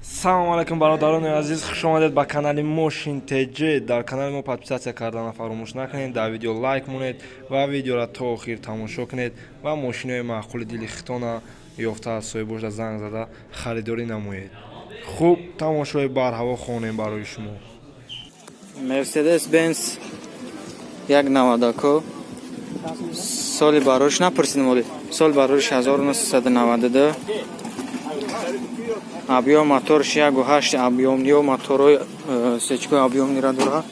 салом алайкум бародарони азиз, хуш омадед ба канали Moshin TG. дар канали мо подписатсия карданро фаромӯш накунед, дар видео лайк монед ва видеоро то охир тамошо кунед ва мошинои маъқули дили хитона ёфта аз соҳибошда занг зада харидорӣ намоед. хуб, тамошои барҳаво хонем барои шумо. Mercedes Benz 190 соли барориш напурсидем, оли соли барориш 1992. объем моториш 1.8 объемни ё моторои сечкои объемнира дорад.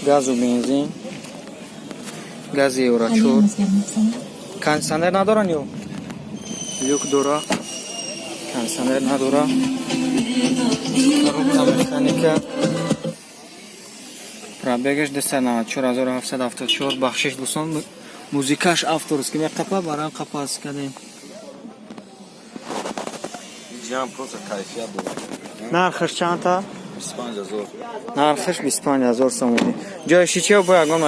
газу бензин, гази евро 4. кондиционер надоран ё люк дора, кондиционер надора. коробка механика, пробегаш 294,774. бахшиш дӯстон, музикаш авторский меқапа барам қапас кадем. Джам просто кайфият дорад. нархаш чанда? 25000. нархаш 25000 сомон. ҷойши чиё бо ягон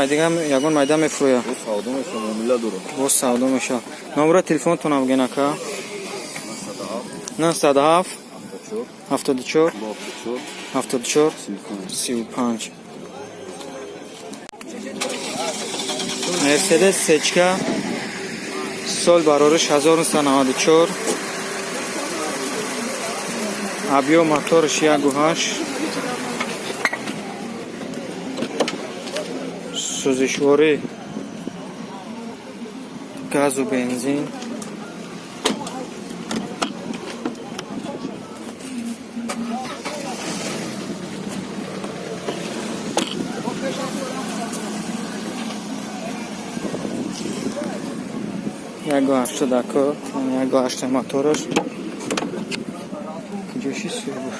майда мефурӯя? Бо савдо мешавад, дорад. бо савдо мешавад. номеро телефонтонам бигӯ ака. 97 74 74 35. Mercedes сечка сол барориш 1994. объем моториш 1.8. сӯзишворӣ газу бензин. яго 80 яго 8 мотораш киҷоши сӯбуш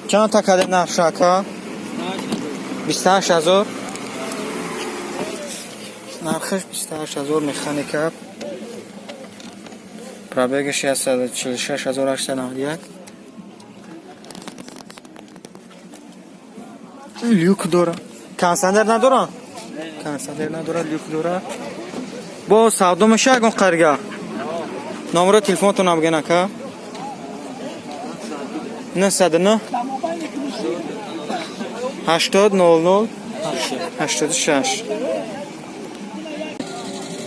чанд такаде наршака 28000 нархаш 28000 механика. пробегаш 146891. люк дора. кондиционер надора? кондиционер надора, люк дора. бо савдо меша ягон қарга. номеро телефонтонам бигӯ ака. 99 80 00 86.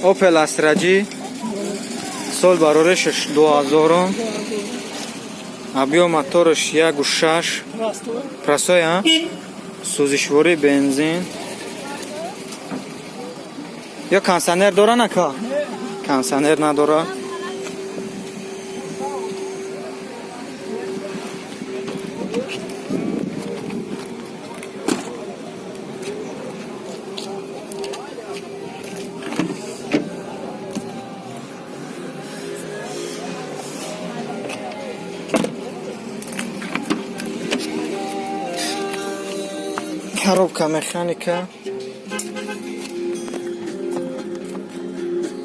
Opel Astra-G сол барориш 2000. объем моториш 1.6. простой, сӯзишворӣ бензин. ё кондиционер доран ака? кондиционер надора. коробка механика.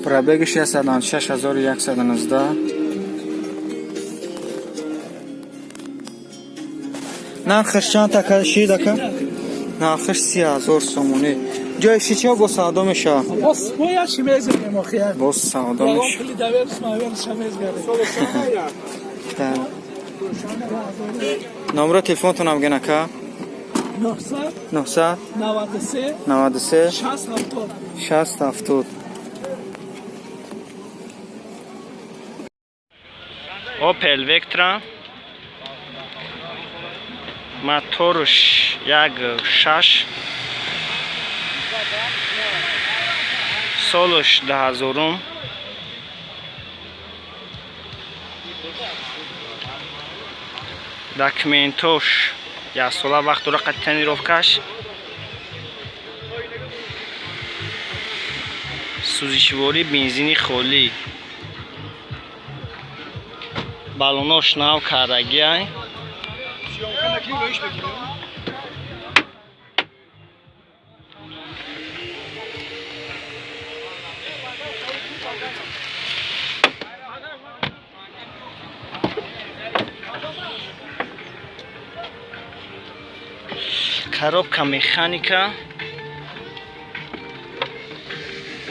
пробегаш 166119. нархаш чанд така шид ака? нархаш 30000 сомонӣ. ҷойши чиё бо савдо мешавад? бо савдо мешавад. номеро телефонтонам бигӯ ака. 900 93 6070. Opel Vectra моторш 1.6 солиш 10000. документош яксола вақт дора, қати тонировкаш. сӯзишворӣ бензини холӣ. балонош нав кардагиай. коробка механика.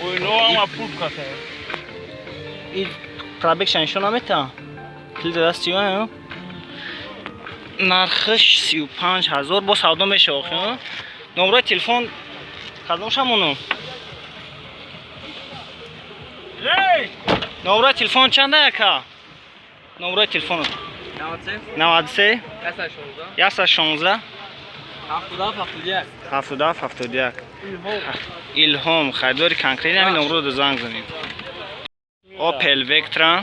Ой, ну ама пул каса. این پرابکش نشون نمیده. کلید دست چیه؟ نرخش 35,000 با سودا میشه آخه. نمره تلفن کدومش همونو؟ نمره تلفن چنده یکا؟ نمره تلفن 93 116 77 الهام خریدار کنکریت همین نمره رو زنگ زنید. اوپل وکترا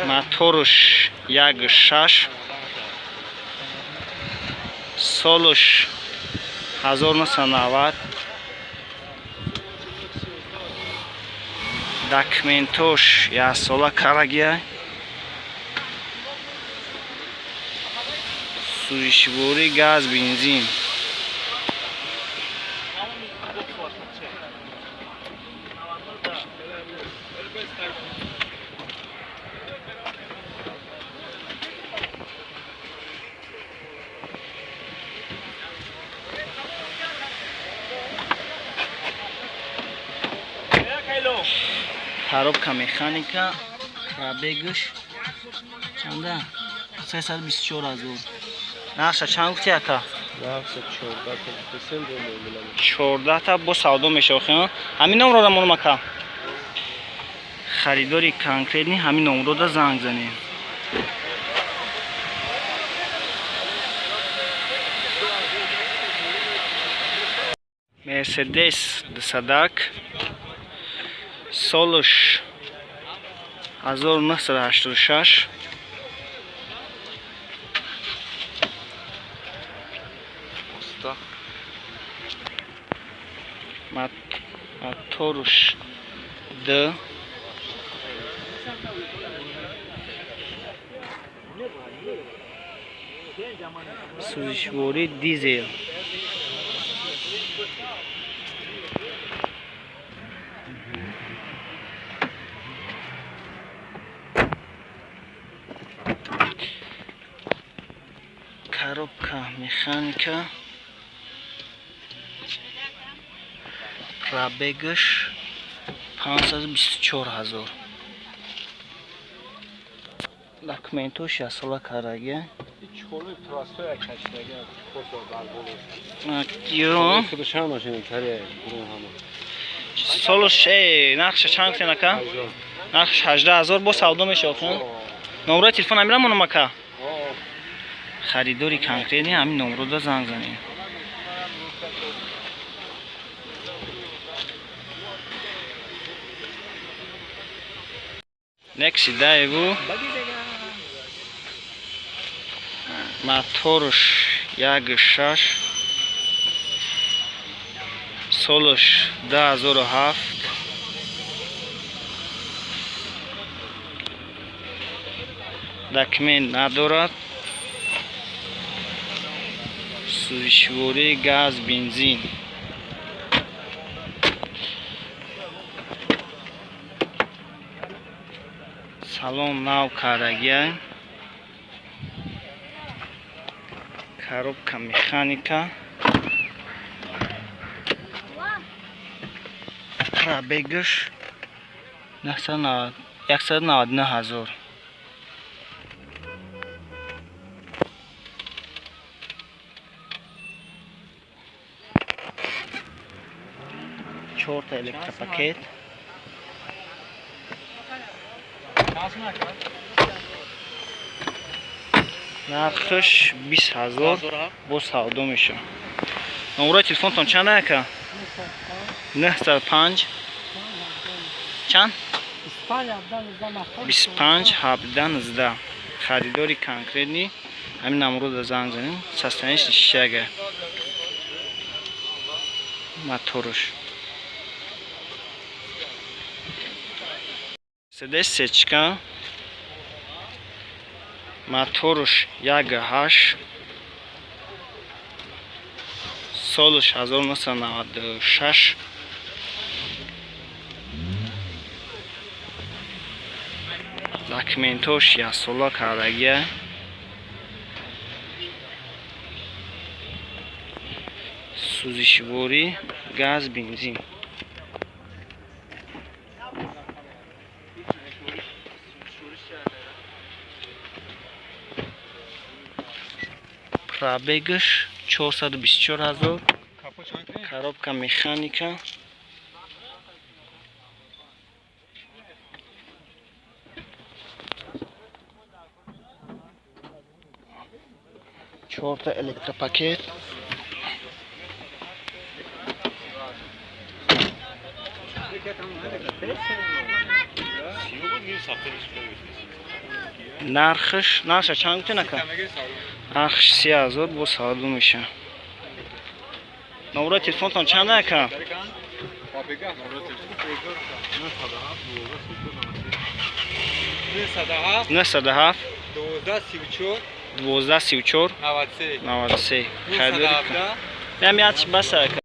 موتورش 1.6 سالش 1990 داکمنتوش 1 ساله کارگیه سوزشوری گاز بنزین коробка механика пробегش чанда 324,000 нақша чанд гуфти ака 14 та бо савдо мешохем ҳамин номро рамон мака харидори конкретни ҳамин номро да занг занем мерседес дсадак солш 1986 моторш д сӯзишвори дизел коробка механика пробегш 524,000 документош ясола караги Чхолы простой качнага фото барболош. ё Худшан машина таре бурун хама. солош нақша чанд тенака нақш 18,000 бо савдо мешохен номро телефон амира монамака خریداری کنکریتی همین نمره رو زنگ زنید. نکسی دایگو موتورش 1.6 سالش 2007 دکمنت ندارد سوزشوری گاز بنزین салон нав карагия коробка механика пробегш 199,000 4 та электропакет нархш 20,000 бо савдо меша. номерои телефонтон чанд ака 95 чанд 25 17 харидори конкретни ҳамин номеро да занг занем состояниш шишага моторш Mercedes сечка моторш 1.8 солш 1996 документош ясола карагия سوزشواری گاز بنزین پرابگش 424,000 коробка механика چهارتا الکتروپاکت نرخش چند میتونه که نرخش 30,000 با سالو میشه نمره تلفنتان چنده که 907 12 34 93 خیلی داری که نمیاد بسه